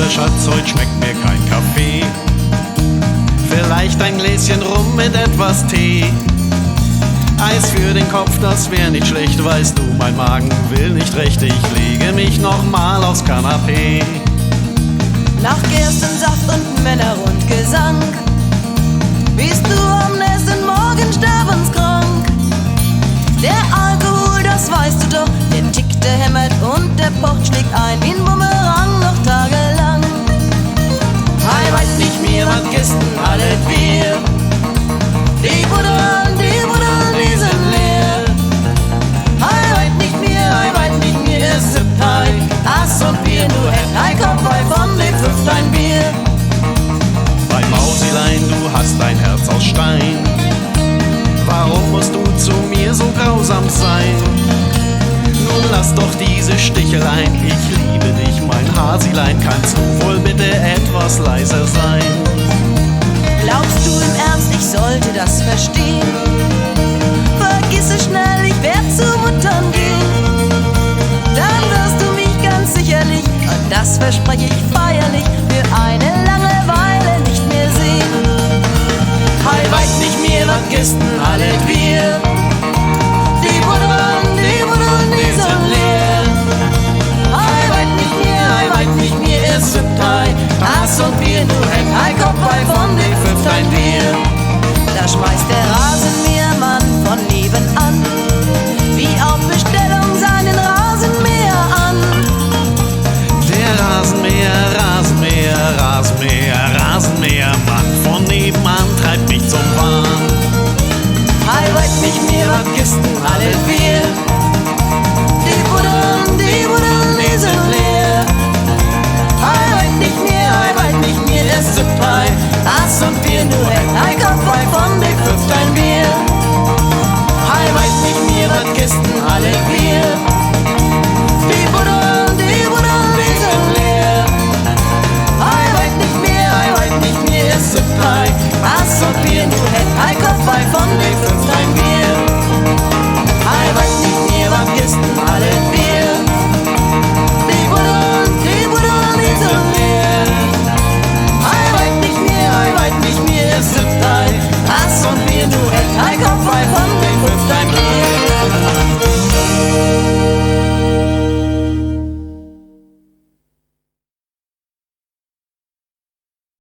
lieber Schatz, heute schmeckt mir kein Kaffee. Vielleicht ein Gläschen Rum mit etwas Tee. Eis für den Kopf, das wär nicht schlecht, weißt du, mein Magen will nicht recht. Ich lege mich nochmal aufs Kanapee. Nach Gerstensaft und Männerrundgesang bist du am nächsten Morgen sterbenskrank. Der Alkohol, das weißt du doch, der tickt, der hämmert und der pocht, schlägt ein wie ein Bumerang noch tagelang. Hei, weit nicht mehr, was gestern alles wir. Die Buddeln, die sind leer. Hei, weit nicht mehr, es ist Hei. Ass und Bier, du hätt ein Kopf von dem fünft ein Bier. Bei Mausilein, du hast ein Herz aus Stein. Warum musst du zu mir so grausam sein? Nun lass doch diese Sticheleien, ich liebe dich, mein Hasilein. Kannst du wohl bitte etwas leiser sein? Glaubst du im Ernst, ich sollte das verstehen? Vergiss es schnell, ich werd zu Muttern gehen. Dann wirst du mich ganz sicherlich, und das verspreche ich feierlich, für eine lange Weile nicht mehr sehen. Hei, weit nicht mehr, was gestern alles wir. Die Buddeln, die sind leer. Hei, weit nicht mehr, es ist Hei. Ass und Bier, du hätt ein Kopf von dem fünft ein Bier. Da schmeißt der Rasenmähermann von nebenan wie auf Bestellung seinen Rasenmäher an. Der Rasenmähermann von nebenan treibt mich zum Wahn. Hei, weit nicht mehr, Was gestern alles wir. die Buddeln, die sind leer. Hei, weit nicht mehr, es ist Hei. Ass und Bier, du hätt ein Kopf von dem fünft ein Bier. Hei, weit nicht mehr, was gestern alles wir. Die Buddeln, die sind leer. Hei, weit nicht mehr, es ist Hei. Ass und Bier, du hätt ein Kopf von dem fünft ein Bier. Hei, weit nicht